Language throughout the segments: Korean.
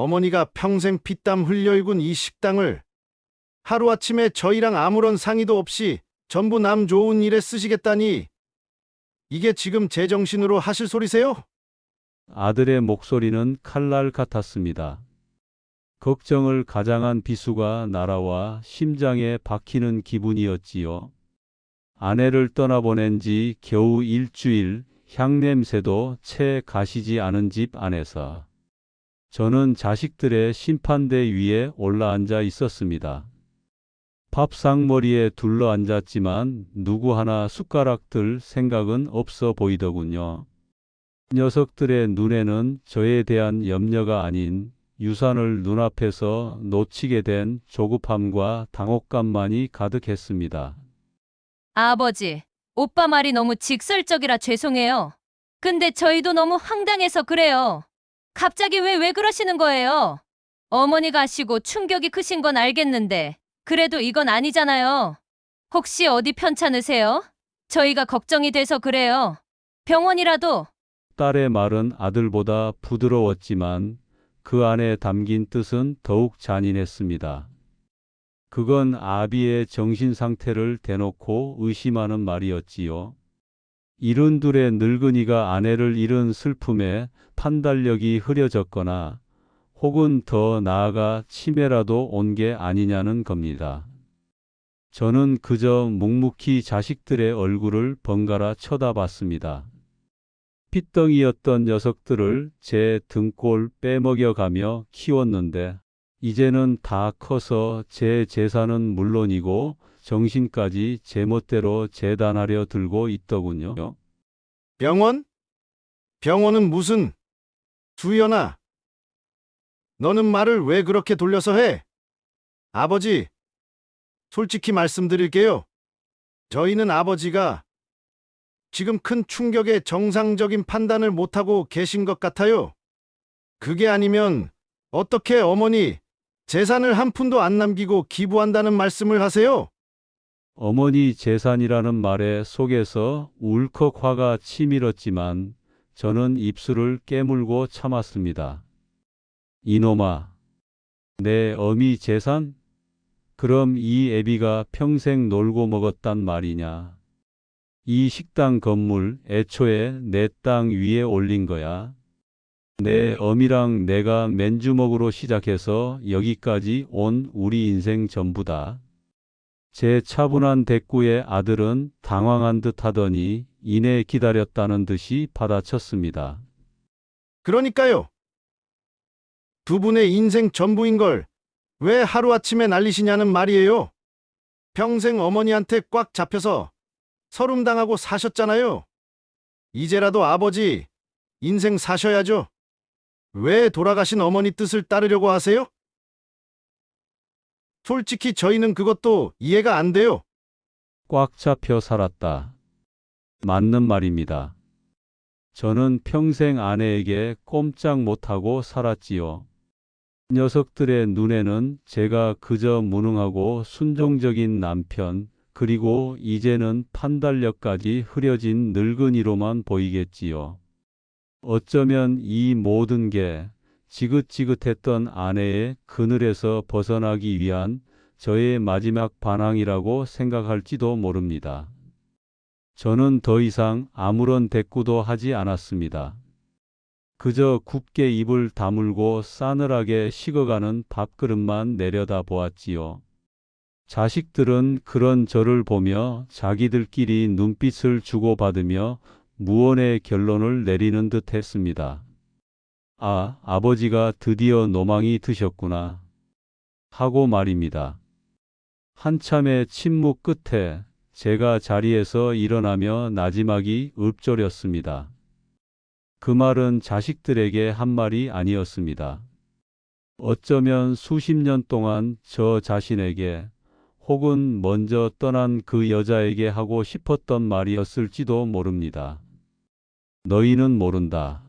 어머니가 평생 피땀 흘려 일군 이 식당을 하루아침에 저희랑 아무런 상의도 없이 전부 남 좋은 일에 쓰시겠다니 이게 지금 제정신으로 하실 소리세요? 아들의 목소리는 칼날 같았습니다. 걱정을 가장한 비수가 날아와 심장에 박히는 기분이었지요. 아내를 떠나보낸 지 겨우 일주일, 향냄새도 채 가시지 않은 집 안에서 저는 자식들의 심판대 위에 올라앉아 있었습니다. 밥상머리에 둘러앉았지만 누구 하나 숟가락 들 생각은 없어 보이더군요. 녀석들의 눈에는 저에 대한 염려가 아닌 유산을 눈앞에서 놓치게 된 조급함과 당혹감만이 가득했습니다. 아버지, 오빠 말이 너무 직설적이라 죄송해요. 근데 저희도 너무 황당해서 그래요. 갑자기 왜 그러시는 거예요? 어머니가 하시고 충격이 크신 건 알겠는데, 그래도 이건 아니잖아요. 혹시 어디 편찮으세요? 저희가 걱정이 돼서 그래요. 병원이라도. 딸의 말은 아들보다 부드러웠지만 그 안에 담긴 뜻은 더욱 잔인했습니다. 그건 아비의 정신 상태를 대놓고 의심하는 말이었지요. 이른둘의 늙은이가 아내를 잃은 슬픔에 판단력이 흐려졌거나 혹은 더 나아가 치매라도 온 게 아니냐는 겁니다. 저는 그저 묵묵히 자식들의 얼굴을 번갈아 쳐다봤습니다. 핏덩이였던 녀석들을 제 등골 빼먹여가며 키웠는데 이제는 다 커서 제 재산은 물론이고 정신까지 제멋대로 재단하려 들고 있더군요. 병원? 병원은 무슨? 두연아, 너는 말을 왜 그렇게 돌려서 해? 아버지, 솔직히 말씀드릴게요. 저희는 아버지가 지금 큰 충격에 정상적인 판단을 못하고 계신 것 같아요. 그게 아니면 어떻게 어머니 재산을 한 푼도 안 남기고 기부한다는 말씀을 하세요? 어머니 재산이라는 말에 속에서 울컥 화가 치밀었지만 저는 입술을 깨물고 참았습니다. 이놈아, 내 어미 재산? 그럼 이 애비가 평생 놀고 먹었단 말이냐? 이 식당 건물 애초에 내 땅 위에 올린 거야. 내 어미랑 내가 맨주먹으로 시작해서 여기까지 온 우리 인생 전부다. 제 차분한 대꾸에 아들은 당황한 듯 하더니 이내 기다렸다는 듯이 받아쳤습니다. 그러니까요. 두 분의 인생 전부인 걸 왜 하루아침에 날리시냐는 말이에요. 평생 어머니한테 꽉 잡혀서 서름당하고 사셨잖아요. 이제라도 아버지 인생 사셔야죠. 왜 돌아가신 어머니 뜻을 따르려고 하세요? 솔직히 저희는 그것도 이해가 안 돼요. 꽉 잡혀 살았다. 맞는 말입니다. 저는 평생 아내에게 꼼짝 못하고 살았지요. 녀석들의 눈에는 제가 그저 무능하고 순종적인 남편, 그리고 이제는 판단력까지 흐려진 늙은이로만 보이겠지요. 어쩌면 이 모든 게 지긋지긋했던 아내의 그늘에서 벗어나기 위한 저의 마지막 반항이라고 생각할지도 모릅니다. 저는 더 이상 아무런 대꾸도 하지 않았습니다. 그저 굳게 입을 다물고 싸늘하게 식어가는 밥그릇만 내려다 보았지요. 자식들은 그런 저를 보며 자기들끼리 눈빛을 주고받으며 무언의 결론을 내리는 듯 했습니다. 아, 아버지가 드디어 노망이 드셨구나. 하고 말입니다. 한참의 침묵 끝에 제가 자리에서 일어나며 나지막이 읊조렸습니다. 그 말은 자식들에게 한 말이 아니었습니다. 어쩌면 수십 년 동안 저 자신에게 혹은 먼저 떠난 그 여자에게 하고 싶었던 말이었을지도 모릅니다. 너희는 모른다.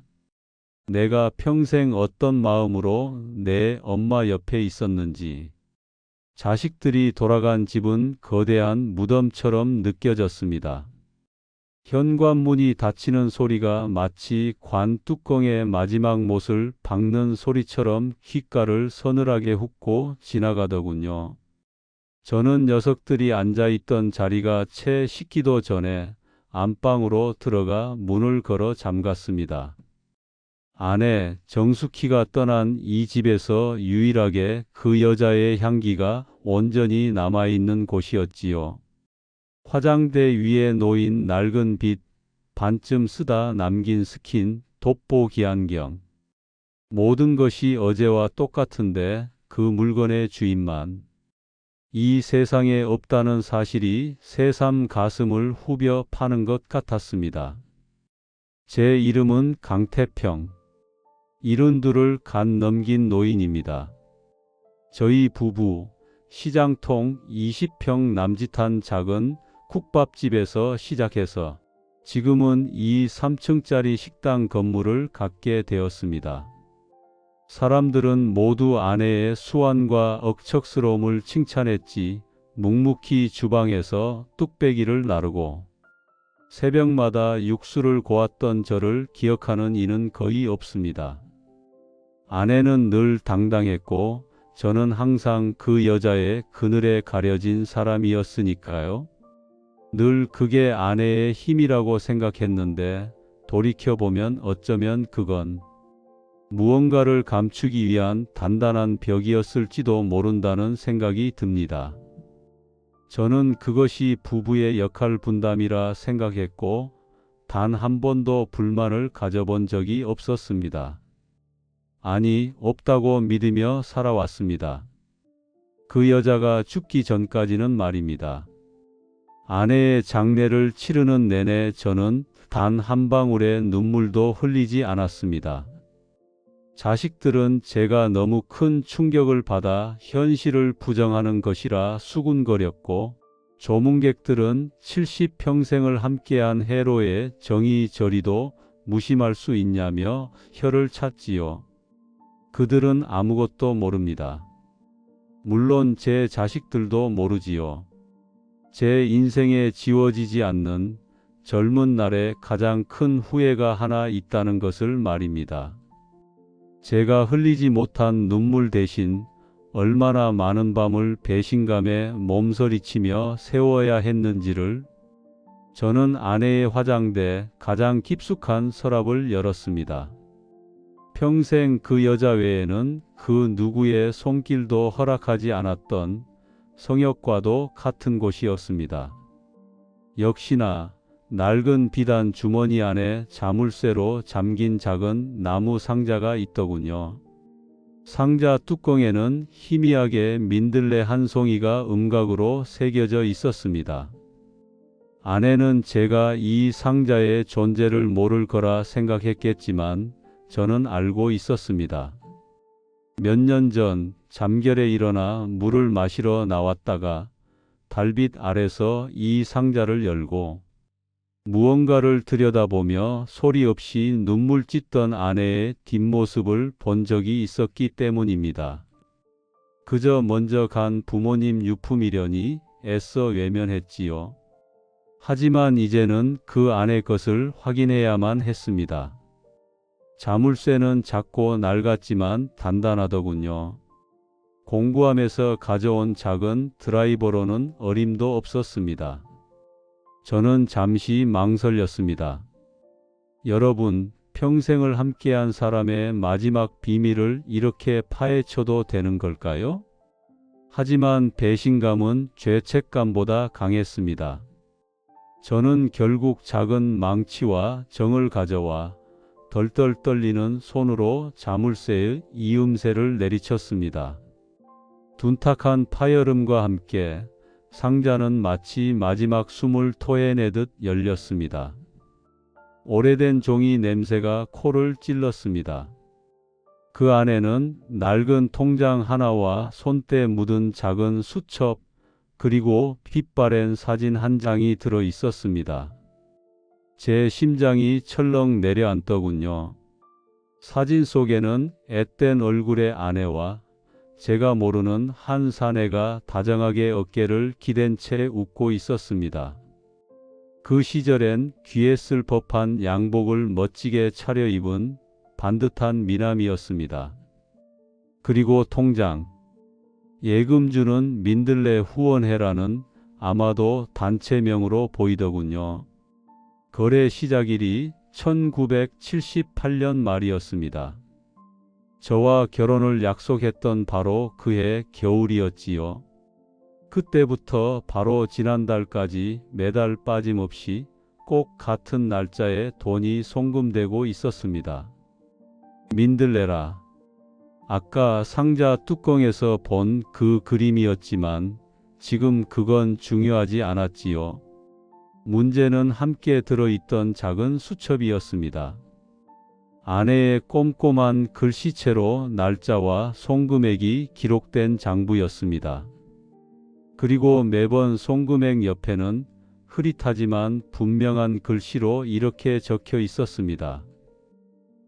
내가 평생 어떤 마음으로 내 엄마 옆에 있었는지. 자식들이 돌아간 집은 거대한 무덤처럼 느껴졌습니다. 현관문이 닫히는 소리가 마치 관 뚜껑의 마지막 못을 박는 소리처럼 귓가를 서늘하게 훑고 지나가더군요. 저는 녀석들이 앉아있던 자리가 채 식기도 전에 안방으로 들어가 문을 걸어 잠갔습니다. 아내 정숙희가 떠난 이 집에서 유일하게 그 여자의 향기가 온전히 남아있는 곳이었지요. 화장대 위에 놓인 낡은 빗, 반쯤 쓰다 남긴 스킨, 돋보기 안경. 모든 것이 어제와 똑같은데 그 물건의 주인만 이 세상에 없다는 사실이 새삼 가슴을 후벼 파는 것 같았습니다. 제 이름은 강태평. 72을 간 넘긴 노인입니다. 저희 부부, 시장통 20평 남짓한 작은 국밥집에서 시작해서 지금은 이 3층짜리 식당 건물을 갖게 되었습니다. 사람들은 모두 아내의 수완과 억척스러움을 칭찬했지 묵묵히 주방에서 뚝배기를 나르고 새벽마다 육수를 고았던 저를 기억하는 이는 거의 없습니다. 아내는 늘 당당했고 저는 항상 그 여자의 그늘에 가려진 사람이었으니까요. 늘 그게 아내의 힘이라고 생각했는데 돌이켜보면 어쩌면 그건 무언가를 감추기 위한 단단한 벽이었을지도 모른다는 생각이 듭니다. 저는 그것이 부부의 역할 분담이라 생각했고 단 한 번도 불만을 가져본 적이 없었습니다. 아니, 없다고 믿으며 살아왔습니다. 그 여자가 죽기 전까지는 말입니다. 아내의 장례를 치르는 내내 저는 단 한 방울의 눈물도 흘리지 않았습니다. 자식들은 제가 너무 큰 충격을 받아 현실을 부정하는 것이라 수군거렸고 조문객들은 70평생을 함께한 해로의 정의저리도 무심할 수 있냐며 혀를 찼지요. 그들은 아무것도 모릅니다. 물론 제 자식들도 모르지요. 제 인생에 지워지지 않는 젊은 날의 가장 큰 후회가 하나 있다는 것을 말입니다. 제가 흘리지 못한 눈물 대신 얼마나 많은 밤을 배신감에 몸서리치며 세워야 했는지를. 저는 아내의 화장대 가장 깊숙한 서랍을 열었습니다. 평생 그 여자 외에는 그 누구의 손길도 허락하지 않았던 성역과도 같은 곳이었습니다. 역시나 낡은 비단 주머니 안에 자물쇠로 잠긴 작은 나무 상자가 있더군요. 상자 뚜껑에는 희미하게 민들레 한 송이가 음각으로 새겨져 있었습니다. 아내는 제가 이 상자의 존재를 모를 거라 생각했겠지만 저는 알고 있었습니다. 몇 년 전 잠결에 일어나 물을 마시러 나왔다가 달빛 아래서 이 상자를 열고 무언가를 들여다보며 소리 없이 눈물 찢던 아내의 뒷모습을 본 적이 있었기 때문입니다. 그저 먼저 간 부모님 유품이려니 애써 외면했지요. 하지만 이제는 그 아내 것을 확인해야만 했습니다. 자물쇠는 작고 낡았지만 단단하더군요. 공구함에서 가져온 작은 드라이버로는 어림도 없었습니다. 저는 잠시 망설였습니다. 여러분, 평생을 함께한 사람의 마지막 비밀을 이렇게 파헤쳐도 되는 걸까요? 하지만 배신감은 죄책감보다 강했습니다. 저는 결국 작은 망치와 정을 가져와 덜덜 떨리는 손으로 자물쇠의 이음새를 내리쳤습니다. 둔탁한 파열음과 함께 상자는 마치 마지막 숨을 토해내듯 열렸습니다. 오래된 종이 냄새가 코를 찔렀습니다. 그 안에는 낡은 통장 하나와 손때 묻은 작은 수첩, 그리고 빛바랜 사진 한 장이 들어 있었습니다. 제 심장이 철렁 내려앉더군요. 사진 속에는 앳된 얼굴의 아내와 제가 모르는 한 사내가 다정하게 어깨를 기댄 채 웃고 있었습니다. 그 시절엔 귀했을 법한 양복을 멋지게 차려입은 반듯한 미남이었습니다. 그리고 통장. 예금 주는 민들레 후원회라는 아마도 단체명으로 보이더군요. 거래 시작일이 1978년 말이었습니다. 저와 결혼을 약속했던 바로 그해 겨울이었지요. 그때부터 바로 지난달까지 매달 빠짐없이 꼭 같은 날짜에 돈이 송금되고 있었습니다. 민들레라. 아까 상자 뚜껑에서 본 그 그림이었지만 지금 그건 중요하지 않았지요. 문제는 함께 들어있던 작은 수첩이었습니다. 안에 꼼꼼한 글씨체로 날짜와 송금액이 기록된 장부였습니다. 그리고 매번 송금액 옆에는 흐릿하지만 분명한 글씨로 이렇게 적혀 있었습니다.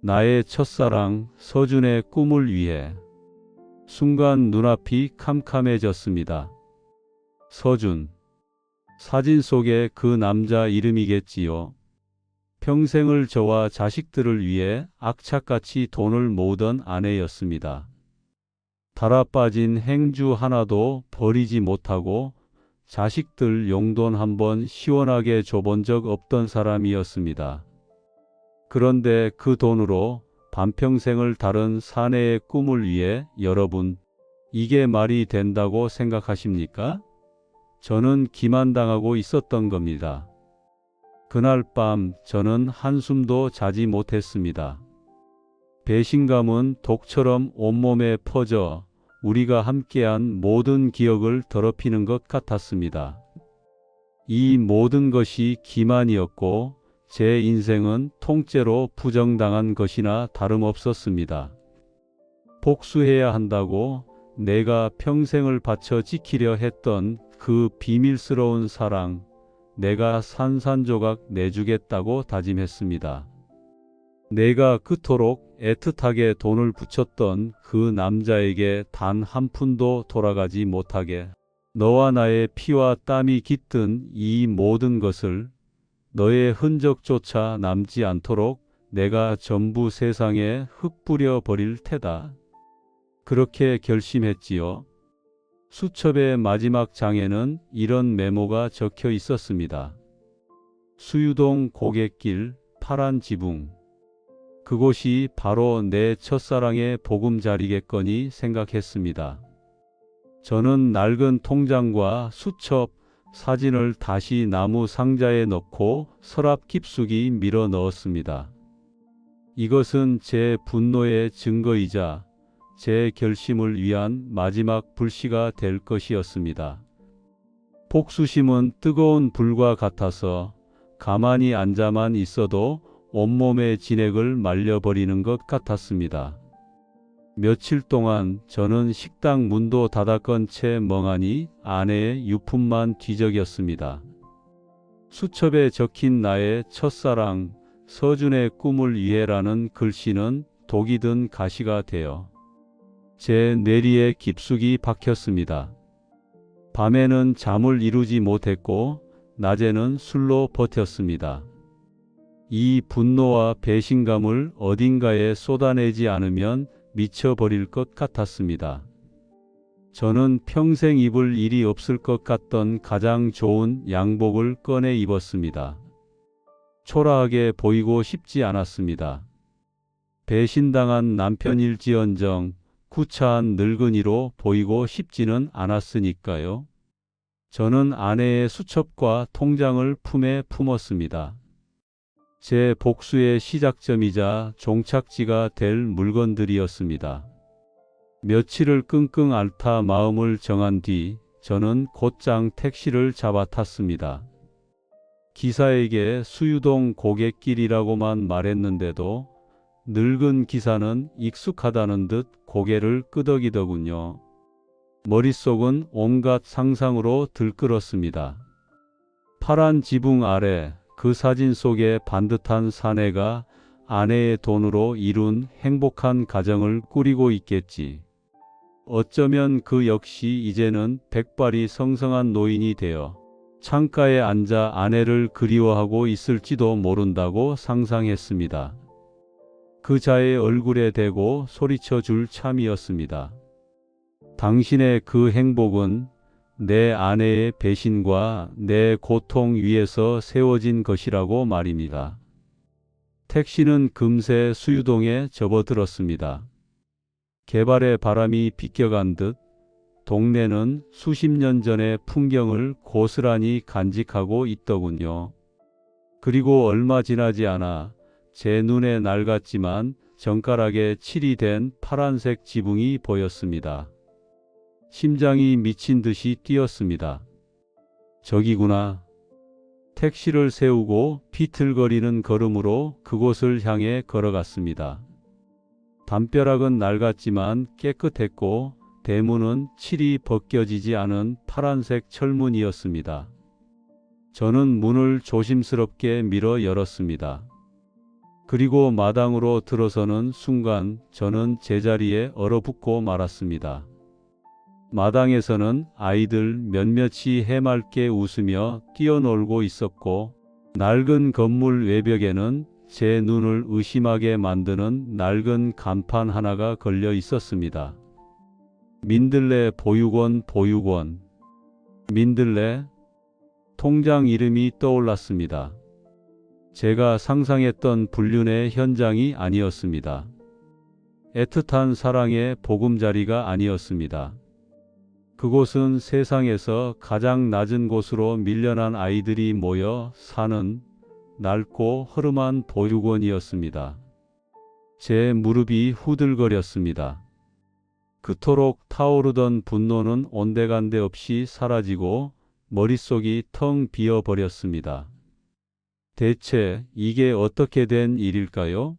나의 첫사랑 서준의 꿈을 위해. 순간 눈앞이 캄캄해졌습니다. 서준. 사진 속의 그 남자 이름이겠지요. 평생을 저와 자식들을 위해 악착같이 돈을 모으던 아내였습니다. 달아빠진 행주 하나도 버리지 못하고 자식들 용돈 한번 시원하게 줘본 적 없던 사람이었습니다. 그런데 그 돈으로 반평생을 다른 사내의 꿈을 위해 여러분, 이게 말이 된다고 생각하십니까? 저는 기만당하고 있었던 겁니다. 그날 밤 저는 한숨도 자지 못했습니다. 배신감은 독처럼 온몸에 퍼져 우리가 함께한 모든 기억을 더럽히는 것 같았습니다. 이 모든 것이 기만이었고 제 인생은 통째로 부정당한 것이나 다름없었습니다. 복수해야 한다고 내가 평생을 바쳐 지키려 했던 그 비밀스러운 사랑, 내가 산산조각 내주겠다고 다짐했습니다. 내가 그토록 애틋하게 돈을 붙였던 그 남자에게 단 한 푼도 돌아가지 못하게, 너와 나의 피와 땀이 깃든 이 모든 것을 너의 흔적조차 남지 않도록 내가 전부 세상에 흩뿌려 버릴 테다. 그렇게 결심했지요. 수첩의 마지막 장에는 이런 메모가 적혀 있었습니다. 수유동 고갯길 파란 지붕. 그곳이 바로 내 첫사랑의 보금자리겠거니 생각했습니다. 저는 낡은 통장과 수첩, 사진을 다시 나무 상자에 넣고 서랍 깊숙이 밀어 넣었습니다. 이것은 제 분노의 증거이자 제 결심을 위한 마지막 불씨가 될 것이었습니다. 복수심은 뜨거운 불과 같아서 가만히 앉아만 있어도 온몸의 진액을 말려버리는 것 같았습니다. 며칠 동안 저는 식당 문도 닫아건 채 멍하니 아내의 유품만 뒤적였습니다. 수첩에 적힌 나의 첫사랑 서준의 꿈을 위해라는 글씨는 독이 든 가시가 되어 제 뇌리에 깊숙이 박혔습니다. 밤에는 잠을 이루지 못했고 낮에는 술로 버텼습니다. 이 분노와 배신감을 어딘가에 쏟아내지 않으면 미쳐버릴 것 같았습니다. 저는 평생 입을 일이 없을 것 같던 가장 좋은 양복을 꺼내 입었습니다. 초라하게 보이고 싶지 않았습니다. 배신당한 남편일지언정 구차한 늙은이로 보이고 싶지는 않았으니까요. 저는 아내의 수첩과 통장을 품에 품었습니다. 제 복수의 시작점이자 종착지가 될 물건들이었습니다. 며칠을 끙끙 앓다 마음을 정한 뒤 저는 곧장 택시를 잡아 탔습니다. 기사에게 수유동 고갯길이라고만 말했는데도 늙은 기사는 익숙하다는 듯 고개를 끄덕이더군요. 머릿속은 온갖 상상으로 들끓었습니다. 파란 지붕 아래 그 사진 속의 반듯한 사내가 아내의 돈으로 이룬 행복한 가정을 꾸리고 있겠지. 어쩌면 그 역시 이제는 백발이 성성한 노인이 되어 창가에 앉아 아내를 그리워하고 있을지도 모른다고 상상했습니다. 그 자의 얼굴에 대고 소리쳐 줄 참이었습니다. 당신의 그 행복은 내 아내의 배신과 내 고통 위에서 세워진 것이라고 말입니다. 택시는 금세 수유동에 접어들었습니다. 개발의 바람이 비껴간 듯 동네는 수십 년 전의 풍경을 고스란히 간직하고 있더군요. 그리고 얼마 지나지 않아 제 눈에 낡았지만 정갈하게 칠이 된 파란색 지붕이 보였습니다. 심장이 미친 듯이 뛰었습니다. 저기구나. 택시를 세우고 비틀거리는 걸음으로 그곳을 향해 걸어갔습니다. 담벼락은 낡았지만 깨끗했고 대문은 칠이 벗겨지지 않은 파란색 철문이었습니다. 저는 문을 조심스럽게 밀어 열었습니다. 그리고 마당으로 들어서는 순간 저는 제자리에 얼어붙고 말았습니다. 마당에서는 아이들 몇몇이 해맑게 웃으며 뛰어놀고 있었고 낡은 건물 외벽에는 제 눈을 의심하게 만드는 낡은 간판 하나가 걸려 있었습니다. 민들레 보육원 보육원. 민들레? 통장 이름이 떠올랐습니다. 제가 상상했던 불륜의 현장이 아니었습니다. 애틋한 사랑의 보금자리가 아니었습니다. 그곳은 세상에서 가장 낮은 곳으로 밀려난 아이들이 모여 사는 낡고 허름한 보육원이었습니다. 제 무릎이 후들거렸습니다. 그토록 타오르던 분노는 온데간데 없이 사라지고 머릿속이 텅 비어버렸습니다. 대체 이게 어떻게 된 일일까요?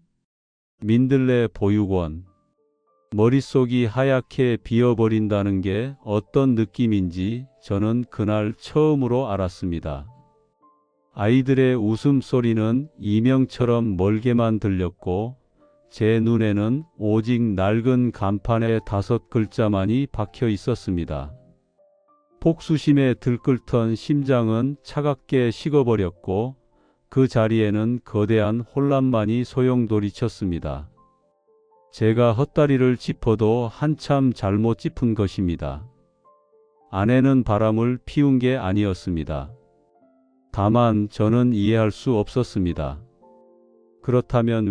민들레 보육원. 머릿속이 하얗게 비어버린다는 게 어떤 느낌인지 저는 그날 처음으로 알았습니다. 아이들의 웃음소리는 이명처럼 멀게만 들렸고 제 눈에는 오직 낡은 간판에 5글자만이 박혀 있었습니다. 복수심에 들끓던 심장은 차갑게 식어버렸고 그 자리에는 거대한 혼란만이 소용돌이쳤습니다. 제가 헛다리를 짚어도 한참 잘못 짚은 것입니다. 아내는 바람을 피운 게 아니었습니다. 다만 저는 이해할 수 없었습니다. 그렇다면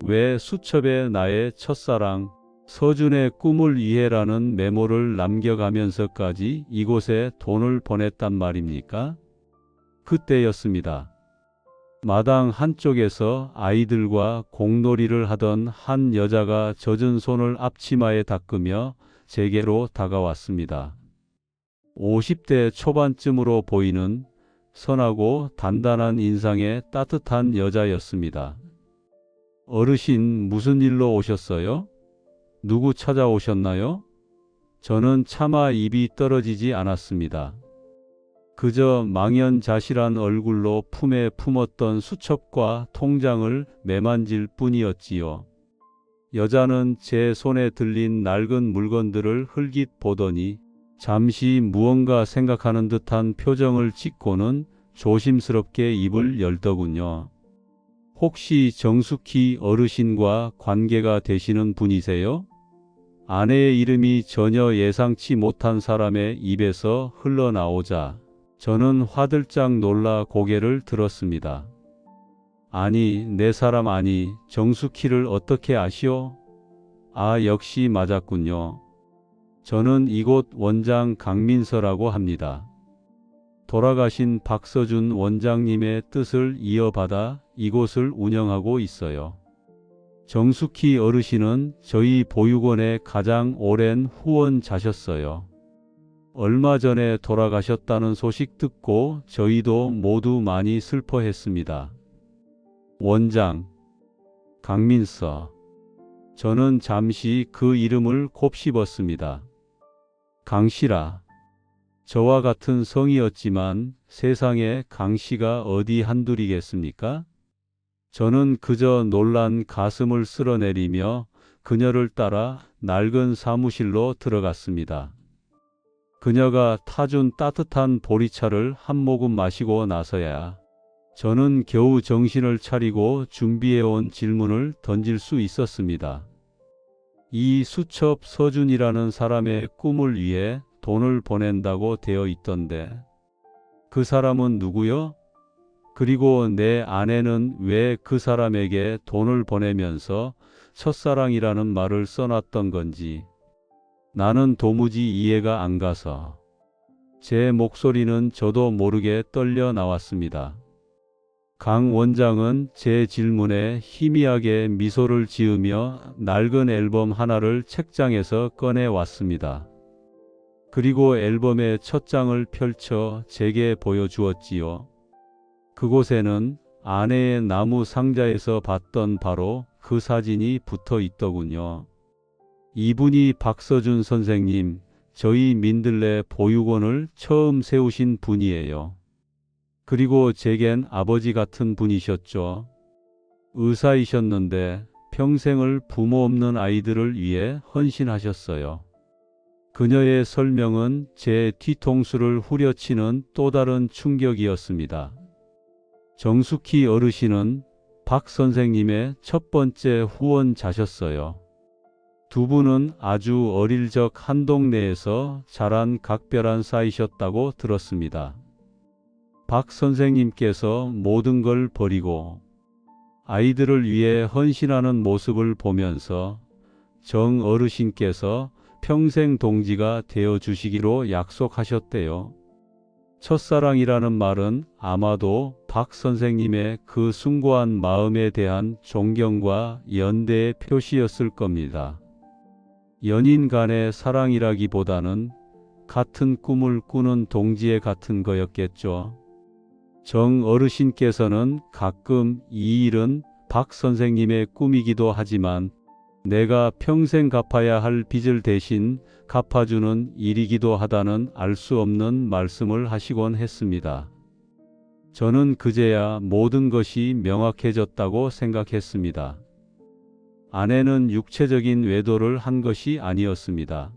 왜 수첩에 나의 첫사랑 서준의 꿈을 위해라는 메모를 남겨가면서까지 이곳에 돈을 보냈단 말입니까? 그때였습니다. 마당 한쪽에서 아이들과 공놀이를 하던 한 여자가 젖은 손을 앞치마에 닦으며 제게로 다가왔습니다. 50대 초반쯤으로 보이는 선하고 단단한 인상의 따뜻한 여자였습니다. 어르신, 무슨 일로 오셨어요? 누구 찾아오셨나요? 저는 차마 입이 떨어지지 않았습니다. 그저 망연자실한 얼굴로 품에 품었던 수첩과 통장을 매만질 뿐이었지요. 여자는 제 손에 들린 낡은 물건들을 흘깃 보더니 잠시 무언가 생각하는 듯한 표정을 짓고는 조심스럽게 입을 열더군요. 혹시 정숙희 어르신과 관계가 되시는 분이세요? 아내의 이름이 전혀 예상치 못한 사람의 입에서 흘러나오자 저는 화들짝 놀라 고개를 들었습니다. 아니, 내 사람 아니, 정숙희를 어떻게 아시오? 아, 역시 맞았군요. 저는 이곳 원장 강민서라고 합니다. 돌아가신 박서준 원장님의 뜻을 이어받아 이곳을 운영하고 있어요. 정숙희 어르신은 저희 보육원의 가장 오랜 후원자셨어요. 얼마 전에 돌아가셨다는 소식 듣고 저희도 모두 많이 슬퍼했습니다. 원장, 강민서. 저는 잠시 그 이름을 곱씹었습니다. 강씨라. 저와 같은 성이었지만 세상에 강씨가 어디 한둘이겠습니까? 저는 그저 놀란 가슴을 쓸어내리며 그녀를 따라 낡은 사무실로 들어갔습니다. 그녀가 타준 따뜻한 보리차를 한 모금 마시고 나서야 저는 겨우 정신을 차리고 준비해온 질문을 던질 수 있었습니다. 이 수첩 서준이라는 사람의 꿈을 위해 돈을 보낸다고 되어 있던데 그 사람은 누구요? 그리고 내 아내는 왜 그 사람에게 돈을 보내면서 첫사랑이라는 말을 써놨던 건지 나는 도무지 이해가 안 가서 제 목소리는 저도 모르게 떨려 나왔습니다. 강 원장은 제 질문에 희미하게 미소를 지으며 낡은 앨범 하나를 책장에서 꺼내 왔습니다. 그리고 앨범의 첫 장을 펼쳐 제게 보여주었지요. 그곳에는 아내의 나무 상자에서 봤던 바로 그 사진이 붙어 있더군요. 이분이 박서준 선생님, 저희 민들레 보육원을 처음 세우신 분이에요. 그리고 제겐 아버지 같은 분이셨죠. 의사이셨는데 평생을 부모 없는 아이들을 위해 헌신하셨어요. 그녀의 설명은 제 뒤통수를 후려치는 또 다른 충격이었습니다. 정숙희 어르신은 박 선생님의 첫 번째 후원자셨어요. 두 분은 아주 어릴 적 한 동네에서 자란 각별한 사이셨다고 들었습니다. 박 선생님께서 모든 걸 버리고 아이들을 위해 헌신하는 모습을 보면서 정 어르신께서 평생 동지가 되어 주시기로 약속하셨대요. 첫사랑이라는 말은 아마도 박 선생님의 그 숭고한 마음에 대한 존경과 연대의 표시였을 겁니다. 연인 간의 사랑이라기보다는 같은 꿈을 꾸는 동지애 같은 거였겠죠. 정 어르신께서는 가끔 이 일은 박 선생님의 꿈이기도 하지만 내가 평생 갚아야 할 빚을 대신 갚아주는 일이기도 하다는 알 수 없는 말씀을 하시곤 했습니다. 저는 그제야 모든 것이 명확해졌다고 생각했습니다. 아내는 육체적인 외도를 한 것이 아니었습니다.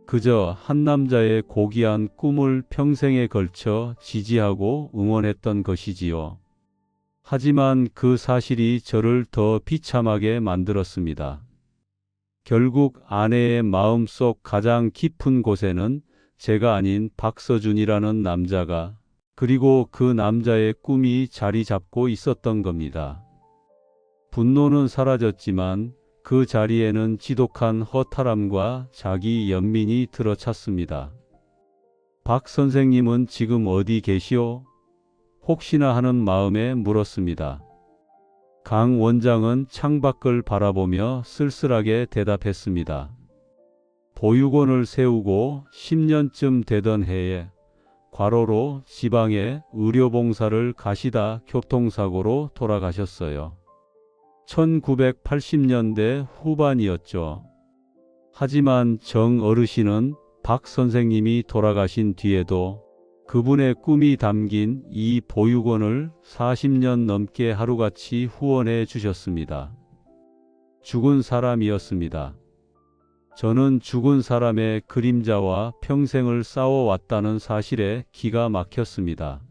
그저 한 남자의 고귀한 꿈을 평생에 걸쳐 지지하고 응원했던 것이지요. 하지만 그 사실이 저를 더 비참하게 만들었습니다. 결국 아내의 마음속 가장 깊은 곳에는 제가 아닌 박서준이라는 남자가 그리고 그 남자의 꿈이 자리 잡고 있었던 겁니다. 분노는 사라졌지만 그 자리에는 지독한 허탈함과 자기 연민이 들어찼습니다. 박 선생님은 지금 어디 계시오? 혹시나 하는 마음에 물었습니다. 강 원장은 창밖을 바라보며 쓸쓸하게 대답했습니다. 보육원을 세우고 10년쯤 되던 해에 과로로 지방에 의료봉사를 가시다 교통사고로 돌아가셨어요. 1980년대 후반이었죠. 하지만 정 어르신은 박 선생님이 돌아가신 뒤에도 그분의 꿈이 담긴 이 보육원을 40년 넘게 하루같이 후원해 주셨습니다. 죽은 사람이었습니다. 저는 죽은 사람의 그림자와 평생을 싸워왔다는 사실에 기가 막혔습니다.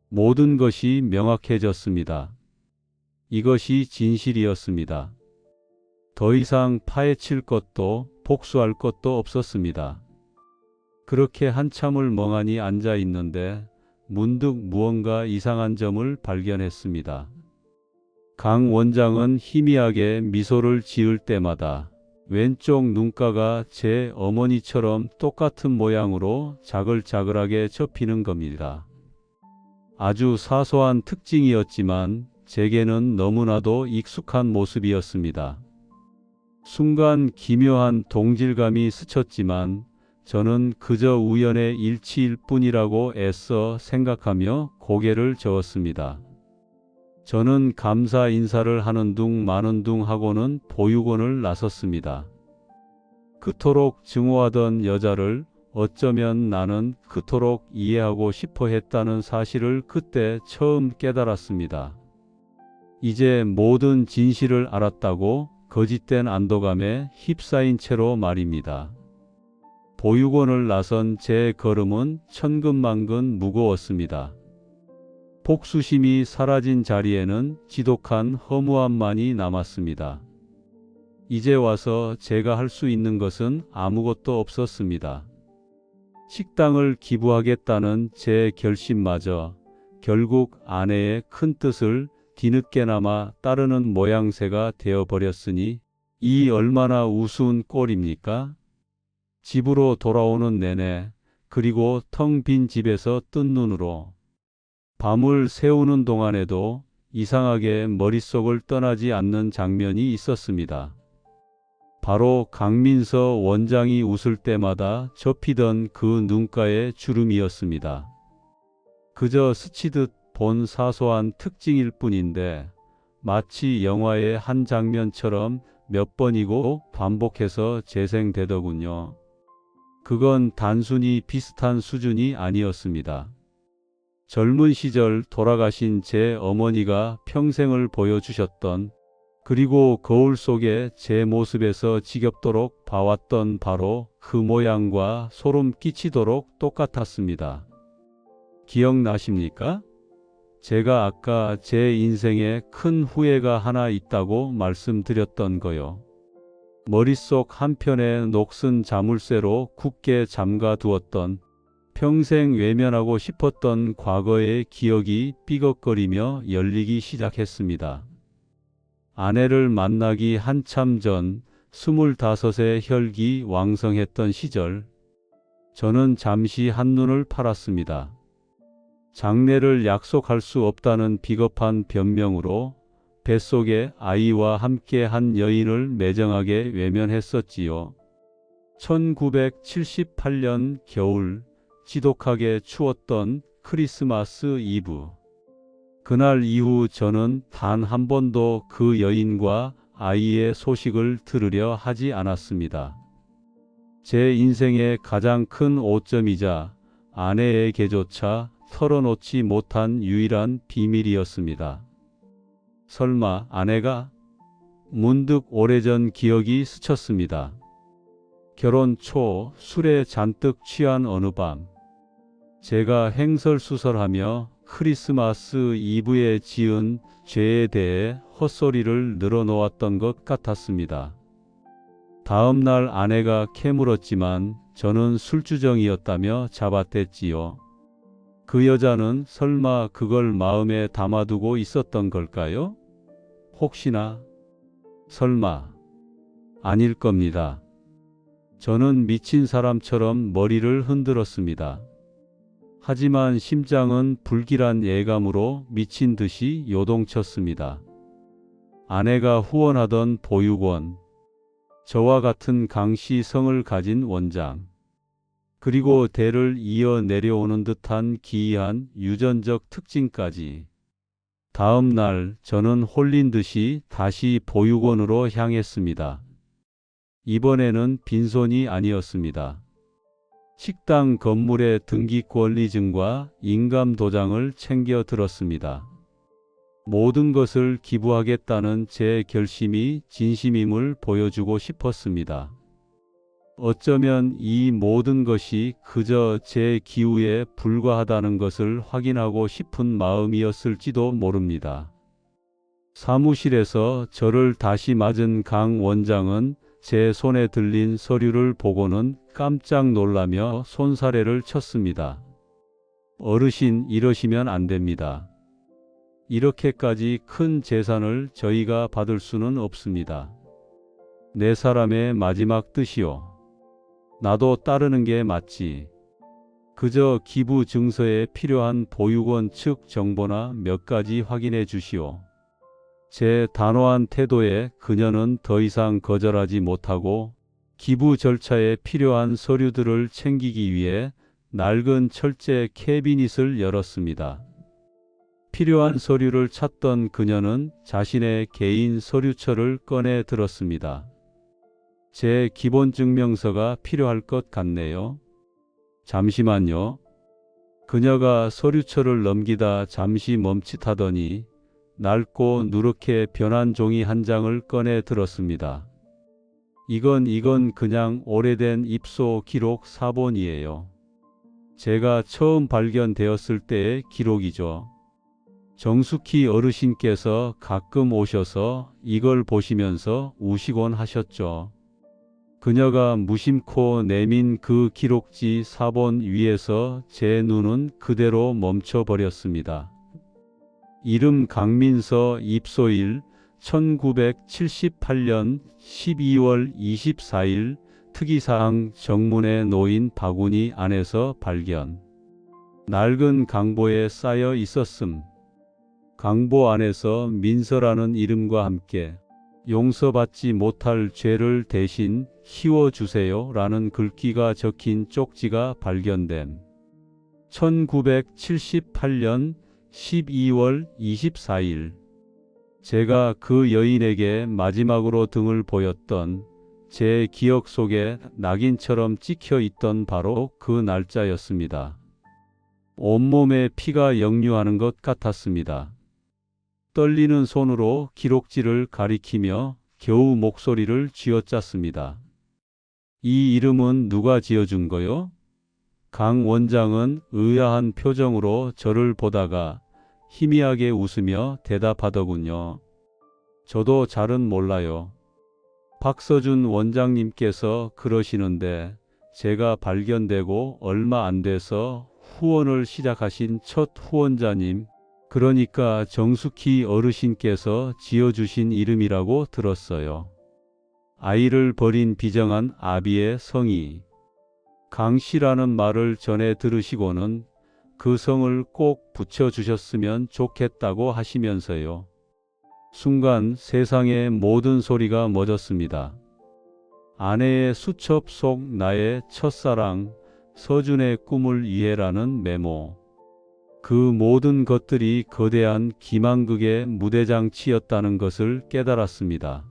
모든 것이 명확해졌습니다. 이것이 진실이었습니다. 더 이상 파헤칠 것도 복수할 것도 없었습니다. 그렇게 한참을 멍하니 앉아 있는데 문득 무언가 이상한 점을 발견했습니다. 강 원장은 희미하게 미소를 지을 때마다 왼쪽 눈가가 제 어머니처럼 똑같은 모양으로 자글자글하게 접히는 겁니다. 아주 사소한 특징이었지만 제게는 너무나도 익숙한 모습이었습니다. 순간 기묘한 동질감이 스쳤지만 저는 그저 우연의 일치일 뿐이라고 애써 생각하며 고개를 저었습니다. 저는 감사 인사를 하는 둥 마는 둥 하고는 보육원을 나섰습니다. 그토록 증오하던 여자를 어쩌면 나는 그토록 이해하고 싶어 했다는 사실을 그때 처음 깨달았습니다. 이제 모든 진실을 알았다고 거짓된 안도감에 휩싸인 채로 말입니다. 보육원을 나선 제 걸음은 천근만근 무거웠습니다. 복수심이 사라진 자리에는 지독한 허무함만이 남았습니다. 이제 와서 제가 할 수 있는 것은 아무것도 없었습니다. 식당을 기부하겠다는 제 결심마저 결국 아내의 큰 뜻을 뒤늦게나마 따르는 모양새가 되어버렸으니 이 얼마나 우스운 꼴입니까? 집으로 돌아오는 내내, 그리고 텅 빈 집에서 뜬 눈으로 밤을 새우는 동안에도 이상하게 머릿속을 떠나지 않는 장면이 있었습니다. 바로 강민서 원장이 웃을 때마다 접히던 그 눈가의 주름이었습니다. 그저 스치듯 본 사소한 특징일 뿐인데 마치 영화의 한 장면처럼 몇 번이고 반복해서 재생되더군요. 그건 단순히 비슷한 수준이 아니었습니다. 젊은 시절 돌아가신 제 어머니가 평생을 보여주셨던, 그리고 거울 속에 제 모습에서 지겹도록 봐왔던 바로 그 모양과 소름 끼치도록 똑같았습니다. 기억나십니까? 제가 아까 제 인생에 큰 후회가 하나 있다고 말씀드렸던 거요. 머릿속 한편에 녹슨 자물쇠로 굳게 잠가 두었던, 평생 외면하고 싶었던 과거의 기억이 삐걱거리며 열리기 시작했습니다. 아내를 만나기 한참 전 25의 혈기 왕성했던 시절, 저는 잠시 한눈을 팔았습니다. 장례를 약속할 수 없다는 비겁한 변명으로 뱃속에 아이와 함께 한 여인을 매정하게 외면했었지요. 1978년 겨울, 지독하게 추웠던 크리스마스 이브. 그날 이후 저는 단 한 번도 그 여인과 아이의 소식을 들으려 하지 않았습니다. 제 인생의 가장 큰 오점이자 아내에게조차 털어놓지 못한 유일한 비밀이었습니다. 설마 아내가? 문득 오래전 기억이 스쳤습니다. 결혼 초 술에 잔뜩 취한 어느 밤, 제가 횡설수설하며 크리스마스 이브에 지은 죄에 대해 헛소리를 늘어놓았던 것 같았습니다. 다음 날 아내가 캐물었지만 저는 술주정이었다며 잡아댔지요. 그 여자는 설마 그걸 마음에 담아두고 있었던 걸까요? 혹시나? 설마? 아닐 겁니다. 저는 미친 사람처럼 머리를 흔들었습니다. 하지만 심장은 불길한 예감으로 미친 듯이 요동쳤습니다. 아내가 후원하던 보육원, 저와 같은 강씨성을 가진 원장, 그리고 대를 이어 내려오는 듯한 기이한 유전적 특징까지. 다음 날 저는 홀린 듯이 다시 보육원으로 향했습니다. 이번에는 빈손이 아니었습니다. 식당 건물의 등기권리증과 인감도장을 챙겨 들었습니다. 모든 것을 기부하겠다는 제 결심이 진심임을 보여주고 싶었습니다. 어쩌면 이 모든 것이 그저 제 기우에 불과하다는 것을 확인하고 싶은 마음이었을지도 모릅니다. 사무실에서 저를 다시 맞은 강 원장은 제 손에 들린 서류를 보고는 깜짝 놀라며 손사래를 쳤습니다. 어르신, 이러시면 안 됩니다. 이렇게까지 큰 재산을 저희가 받을 수는 없습니다. 내 사람의 마지막 뜻이요. 나도 따르는 게 맞지. 그저 기부 증서에 필요한 보육원 측 정보나 몇 가지 확인해 주시오. 제 단호한 태도에 그녀는 더 이상 거절하지 못하고 기부 절차에 필요한 서류들을 챙기기 위해 낡은 철제 캐비닛을 열었습니다. 필요한 서류를 찾던 그녀는 자신의 개인 서류처를 꺼내 들었습니다. 제 기본증명서가 필요할 것 같네요. 잠시만요. 그녀가 서류처를 넘기다 잠시 멈칫하더니 낡고 누렇게 변한 종이 한 장을 꺼내 들었습니다. 이건 그냥 오래된 입소 기록 사본이에요. 제가 처음 발견되었을 때의 기록이죠. 정숙희 어르신께서 가끔 오셔서 이걸 보시면서 우시곤 하셨죠. 그녀가 무심코 내민 그 기록지 사본 위에서 제 눈은 그대로 멈춰버렸습니다. 이름 강민서 입소일 1978년 12월 24일 특이사항 정문에 놓인 바구니 안에서 발견. 낡은 강보에 쌓여 있었음. 강보 안에서 민서라는 이름과 함께 용서받지 못할 죄를 대신 희워주세요 라는 글귀가 적힌 쪽지가 발견됨. 1978년 12월 24일. 제가 그 여인에게 마지막으로 등을 보였던 제 기억 속에 낙인처럼 찍혀 있던 바로 그 날짜였습니다. 온몸에 피가 역류하는 것 같았습니다. 떨리는 손으로 기록지를 가리키며 겨우 목소리를 쥐어짰습니다. 이 이름은 누가 지어준 거요? 강 원장은 의아한 표정으로 저를 보다가 희미하게 웃으며 대답하더군요. 저도 잘은 몰라요. 박서준 원장님께서 그러시는데 제가 발견되고 얼마 안 돼서 후원을 시작하신 첫 후원자님, 그러니까 정숙희 어르신께서 지어주신 이름이라고 들었어요. 아이를 버린 비정한 아비의 성이. 강씨라는 말을 전해 들으시고는 그 성을 꼭 붙여주셨으면 좋겠다고 하시면서요. 순간 세상의 모든 소리가 멎었습니다. 아내의 수첩 속 나의 첫사랑, 서준의 꿈을 위해라는 메모. 그 모든 것들이 거대한 기만극의 무대장치였다는 것을 깨달았습니다.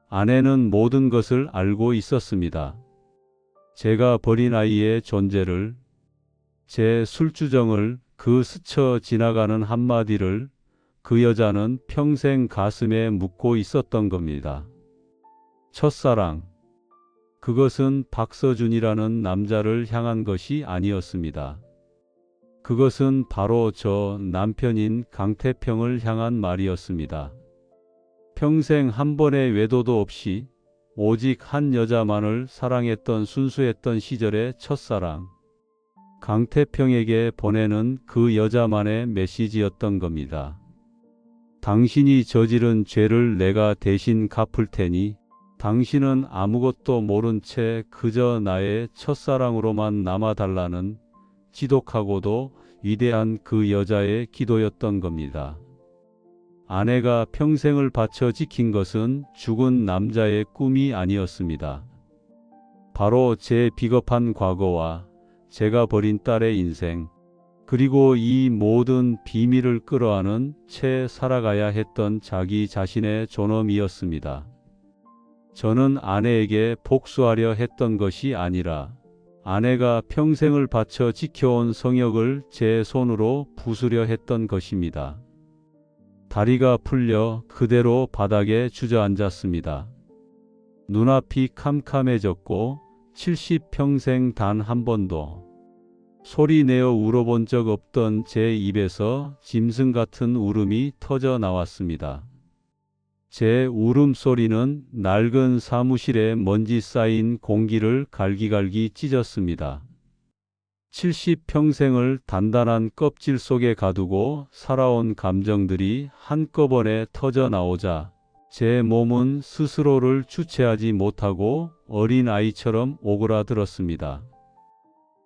아내는 모든 것을 알고 있었습니다. 제가 버린 아이의 존재를, 제 술주정을, 그 스쳐 지나가는 한마디를 그 여자는 평생 가슴에 묻고 있었던 겁니다. 첫사랑. 그것은 박서준이라는 남자를 향한 것이 아니었습니다. 그것은 바로 저 남편인 강태평을 향한 말이었습니다. 평생 한 번의 외도도 없이 오직 한 여자만을 사랑했던 순수했던 시절의 첫사랑. 강태평에게 보내는 그 여자만의 메시지였던 겁니다. 당신이 저지른 죄를 내가 대신 갚을 테니 당신은 아무것도 모른 채 그저 나의 첫사랑으로만 남아달라는 지독하고도 위대한 그 여자의 기도였던 겁니다. 아내가 평생을 바쳐 지킨 것은 죽은 남자의 꿈이 아니었습니다. 바로 제 비겁한 과거와 제가 버린 딸의 인생, 그리고 이 모든 비밀을 끌어안은 채 살아가야 했던 자기 자신의 존엄이었습니다. 저는 아내에게 복수하려 했던 것이 아니라 아내가 평생을 바쳐 지켜온 성역을 제 손으로 부수려 했던 것입니다. 다리가 풀려 그대로 바닥에 주저앉았습니다. 눈앞이 캄캄해졌고 70평생 단 한 번도 소리내어 울어본 적 없던 제 입에서 짐승 같은 울음이 터져 나왔습니다. 제 울음소리는 낡은 사무실에 먼지 쌓인 공기를 갈기갈기 찢었습니다. 70평생을 단단한 껍질 속에 가두고 살아온 감정들이 한꺼번에 터져 나오자 제 몸은 스스로를 주체하지 못하고 어린 아이처럼 오그라들었습니다.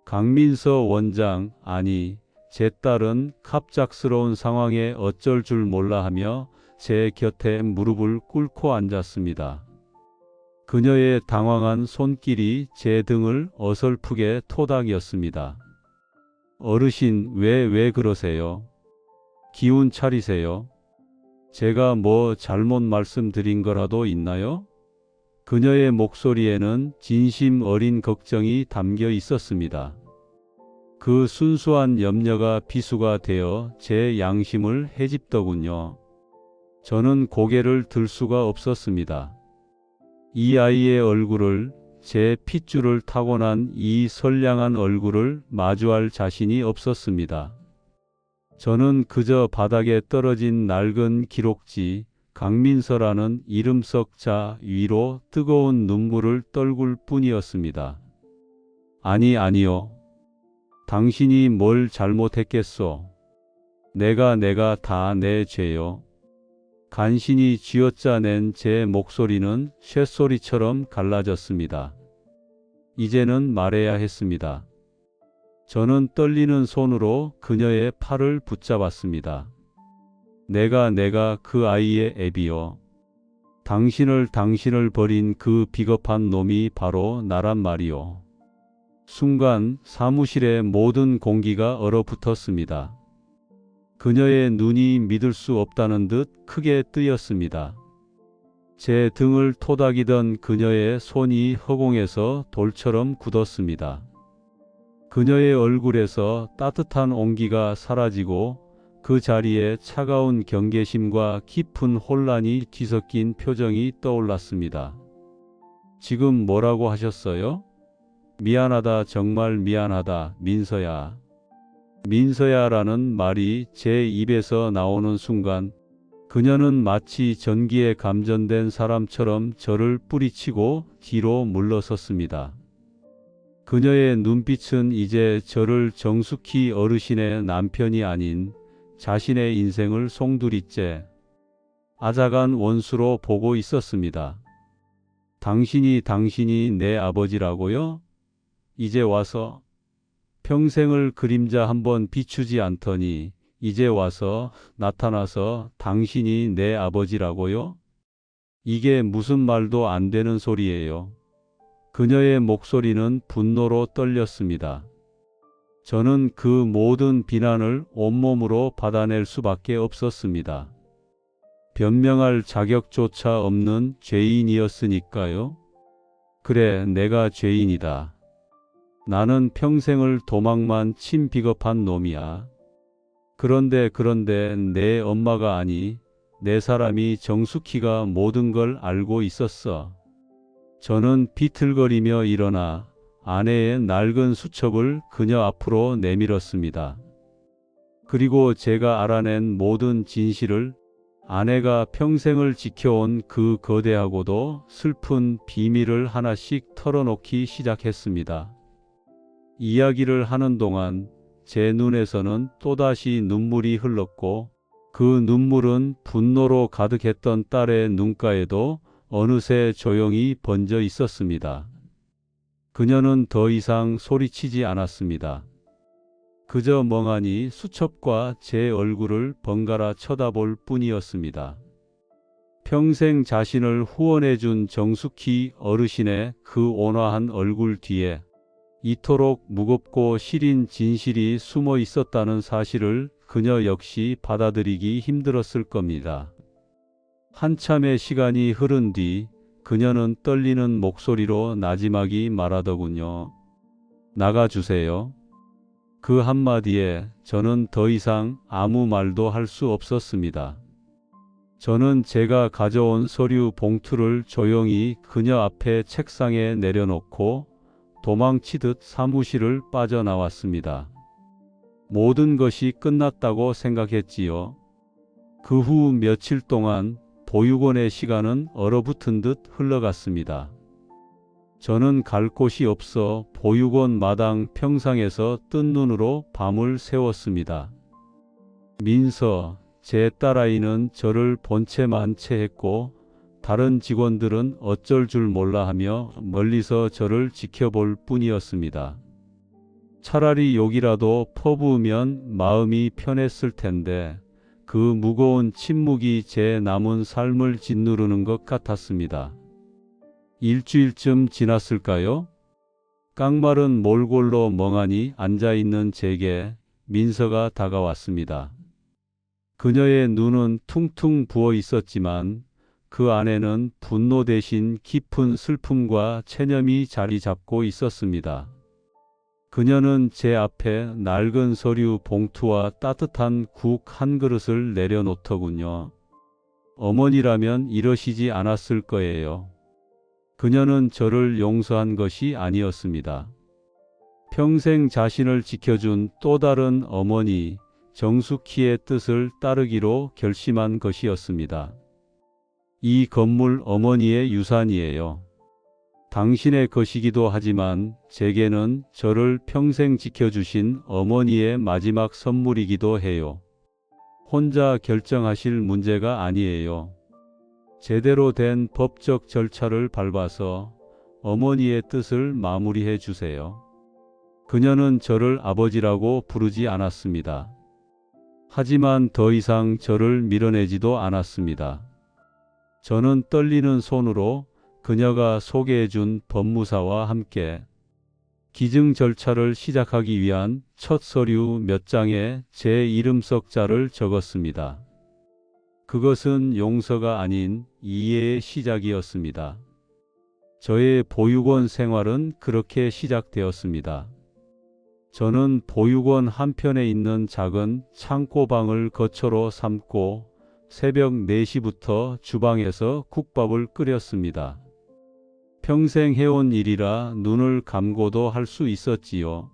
강민서 원장, 아니, 제 딸은 갑작스러운 상황에 어쩔 줄 몰라 하며 제 곁에 무릎을 꿇고 앉았습니다. 그녀의 당황한 손길이 제 등을 어설프게 토닥였습니다. 어르신, 왜 그러세요? 기운 차리세요. 제가 뭐 잘못 말씀드린 거라도 있나요? 그녀의 목소리에는 진심 어린 걱정이 담겨 있었습니다. 그 순수한 염려가 비수가 되어 제 양심을 헤집더군요. 저는 고개를 들 수가 없었습니다. 이 아이의 얼굴을, 제 핏줄을 타고난 이 선량한 얼굴을 마주할 자신이 없었습니다. 저는 그저 바닥에 떨어진 낡은 기록지 강민서라는 이름 석자 위로 뜨거운 눈물을 떨굴 뿐이었습니다. 아니요. 당신이 뭘 잘못했겠소? 내가 다 내 죄요. 간신히 쥐어짜낸 제 목소리는 쇳소리처럼 갈라졌습니다. 이제는 말해야 했습니다. 저는 떨리는 손으로 그녀의 팔을 붙잡았습니다. 내가 그 아이의 애비요. 당신을 버린 그 비겁한 놈이 바로 나란 말이요. 순간 사무실의 모든 공기가 얼어붙었습니다. 그녀의 눈이 믿을 수 없다는 듯 크게 뜨였습니다. 제 등을 토닥이던 그녀의 손이 허공에서 돌처럼 굳었습니다. 그녀의 얼굴에서 따뜻한 온기가 사라지고 그 자리에 차가운 경계심과 깊은 혼란이 뒤섞인 표정이 떠올랐습니다. 지금 뭐라고 하셨어요? 미안하다, 정말 미안하다, 민서야. 민서야라는 말이 제 입에서 나오는 순간 그녀는 마치 전기에 감전된 사람처럼 저를 뿌리치고 뒤로 물러섰습니다. 그녀의 눈빛은 이제 저를 정숙히 어르신의 남편이 아닌 자신의 인생을 송두리째 앗아간 원수로 보고 있었습니다. 당신이 내 아버지라고요? 이제 와서 평생을 그림자 한번 비추지 않더니 이제 와서 나타나서 당신이 내 아버지라고요? 이게 무슨 말도 안 되는 소리예요. 그녀의 목소리는 분노로 떨렸습니다. 저는 그 모든 비난을 온몸으로 받아낼 수밖에 없었습니다. 변명할 자격조차 없는 죄인이었으니까요. 그래, 내가 죄인이다. 나는 평생을 도망만 친 비겁한 놈이야. 그런데 내 엄마가 아니, 내 사람이 정숙희가 모든 걸 알고 있었어. 저는 비틀거리며 일어나 아내의 낡은 수첩을 그녀 앞으로 내밀었습니다. 그리고 제가 알아낸 모든 진실을, 아내가 평생을 지켜온 그 거대하고도 슬픈 비밀을 하나씩 털어놓기 시작했습니다. 이야기를 하는 동안 제 눈에서는 또다시 눈물이 흘렀고 그 눈물은 분노로 가득했던 딸의 눈가에도 어느새 조용히 번져 있었습니다. 그녀는 더 이상 소리치지 않았습니다. 그저 멍하니 수첩과 제 얼굴을 번갈아 쳐다볼 뿐이었습니다. 평생 자신을 후원해준 정숙희 어르신의 그 온화한 얼굴 뒤에 이토록 무겁고 시린 진실이 숨어 있었다는 사실을 그녀 역시 받아들이기 힘들었을 겁니다. 한참의 시간이 흐른 뒤 그녀는 떨리는 목소리로 나지막이 말하더군요. 나가주세요. 그 한마디에 저는 더 이상 아무 말도 할 수 없었습니다. 저는 제가 가져온 서류 봉투를 조용히 그녀 앞에 책상에 내려놓고 도망치듯 사무실을 빠져나왔습니다. 모든 것이 끝났다고 생각했지요. 그 후 며칠 동안 보육원의 시간은 얼어붙은 듯 흘러갔습니다. 저는 갈 곳이 없어 보육원 마당 평상에서 뜬 눈으로 밤을 새웠습니다. 민서, 제 딸아이는 저를 본체 만체했고 다른 직원들은 어쩔 줄 몰라 하며 멀리서 저를 지켜볼 뿐이었습니다. 차라리 욕이라도 퍼부으면 마음이 편했을 텐데 그 무거운 침묵이 제 남은 삶을 짓누르는 것 같았습니다. 일주일쯤 지났을까요? 깡마른 몰골로 멍하니 앉아있는 제게 민서가 다가왔습니다. 그녀의 눈은 퉁퉁 부어 있었지만 그 안에는 분노 대신 깊은 슬픔과 체념이 자리 잡고 있었습니다. 그녀는 제 앞에 낡은 서류 봉투와 따뜻한 국 한 그릇을 내려놓더군요. 어머니라면 이러시지 않았을 거예요. 그녀는 저를 용서한 것이 아니었습니다. 평생 자신을 지켜준 또 다른 어머니 정숙희의 뜻을 따르기로 결심한 것이었습니다. 이 건물 어머니의 유산이에요. 당신의 것이기도 하지만 제게는 저를 평생 지켜주신 어머니의 마지막 선물이기도 해요. 혼자 결정하실 문제가 아니에요. 제대로 된 법적 절차를 밟아서 어머니의 뜻을 마무리해 주세요. 그녀는 저를 아버지라고 부르지 않았습니다. 하지만 더 이상 저를 밀어내지도 않았습니다. 저는 떨리는 손으로 그녀가 소개해 준 법무사와 함께 기증 절차를 시작하기 위한 첫 서류 몇 장에 제 이름 석자를 적었습니다. 그것은 용서가 아닌 이해의 시작이었습니다. 저의 보육원 생활은 그렇게 시작되었습니다. 저는 보육원 한편에 있는 작은 창고방을 거처로 삼고 새벽 4시부터 주방에서 국밥을 끓였습니다. 평생 해온 일이라 눈을 감고도 할 수 있었지요.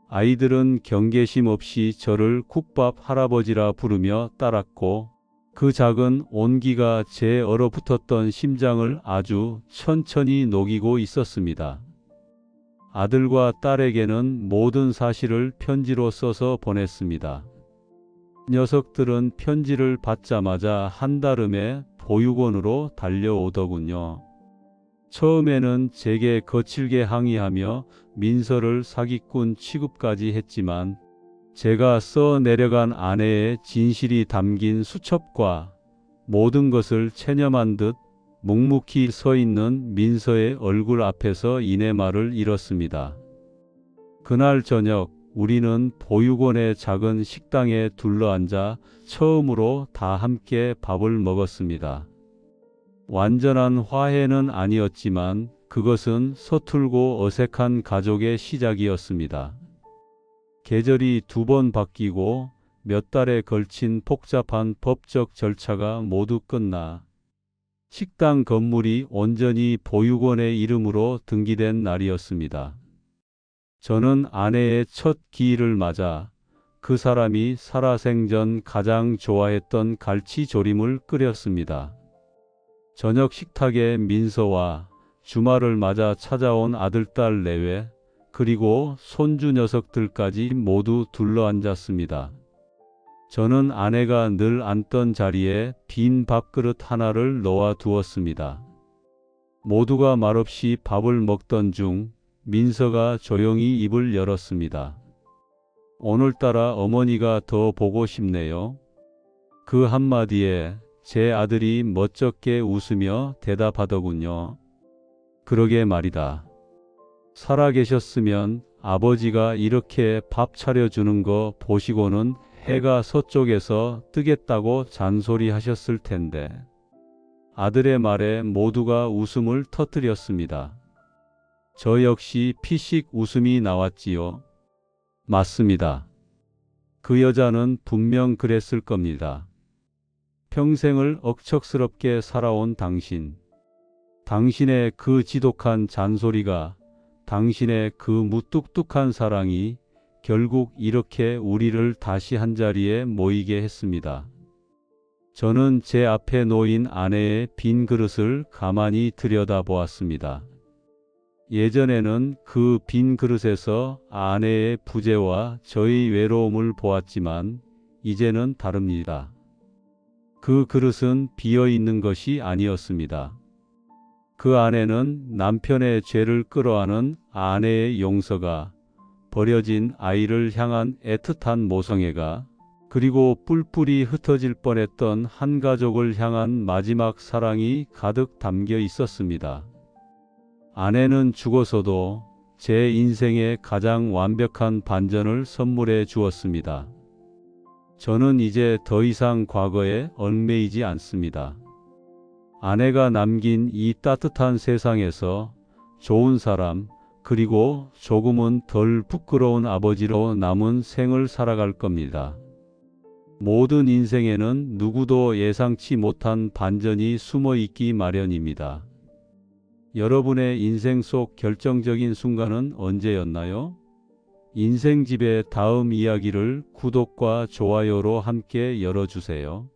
아이들은 경계심 없이 저를 국밥 할아버지라 부르며 따랐고 그 작은 온기가 제 얼어붙었던 심장을 아주 천천히 녹이고 있었습니다. 아들과 딸에게는 모든 사실을 편지로 써서 보냈습니다. 녀석들은 편지를 받자마자 한달음에 보육원으로 달려오더군요. 처음에는 제게 거칠게 항의하며 민서를 사기꾼 취급까지 했지만 제가 써 내려간 아내의 진실이 담긴 수첩과 모든 것을 체념한 듯 묵묵히 서 있는 민서의 얼굴 앞에서 이내말을 잃었습니다. 그날 저녁 우리는 보육원의 작은 식당에 둘러앉아 처음으로 다 함께 밥을 먹었습니다. 완전한 화해는 아니었지만 그것은 서툴고 어색한 가족의 시작이었습니다. 계절이 2번 바뀌고 몇 달에 걸친 복잡한 법적 절차가 모두 끝나 식당 건물이 온전히 보육원의 이름으로 등기된 날이었습니다. 저는 아내의 첫 기일을 맞아 그 사람이 살아생전 가장 좋아했던 갈치조림을 끓였습니다. 저녁 식탁에 민서와 주말을 맞아 찾아온 아들딸 내외 그리고 손주 녀석들까지 모두 둘러앉았습니다. 저는 아내가 늘 앉던 자리에 빈 밥그릇 하나를 놓아 두었습니다. 모두가 말없이 밥을 먹던 중 민서가 조용히 입을 열었습니다. 오늘따라 어머니가 더 보고 싶네요. 그 한마디에 제 아들이 멋쩍게 웃으며 대답하더군요. 그러게 말이다. 살아계셨으면 아버지가 이렇게 밥 차려주는 거 보시고는 해가 서쪽에서 뜨겠다고 잔소리하셨을 텐데. 아들의 말에 모두가 웃음을 터뜨렸습니다. 저 역시 피식 웃음이 나왔지요. 맞습니다. 그 여자는 분명 그랬을 겁니다. 평생을 억척스럽게 살아온 당신. 당신의 그 지독한 잔소리가, 당신의 그 무뚝뚝한 사랑이 결국 이렇게 우리를 다시 한자리에 모이게 했습니다. 저는 제 앞에 놓인 아내의 빈 그릇을 가만히 들여다보았습니다. 예전에는 그 빈 그릇에서 아내의 부재와 저의 외로움을 보았지만 이제는 다릅니다. 그 그릇은 비어 있는 것이 아니었습니다. 그 안에는 남편의 죄를 끌어안은 아내의 용서가, 버려진 아이를 향한 애틋한 모성애가, 그리고 뿔뿔이 흩어질 뻔했던 한 가족을 향한 마지막 사랑이 가득 담겨 있었습니다. 아내는 죽어서도 제 인생의 가장 완벽한 반전을 선물해 주었습니다. 저는 이제 더 이상 과거에 얽매이지 않습니다. 아내가 남긴 이 따뜻한 세상에서 좋은 사람, 그리고 조금은 덜 부끄러운 아버지로 남은 생을 살아갈 겁니다. 모든 인생에는 누구도 예상치 못한 반전이 숨어 있기 마련입니다. 여러분의 인생 속 결정적인 순간은 언제였나요? 인생집의 다음 이야기를 구독과 좋아요로 함께 열어주세요.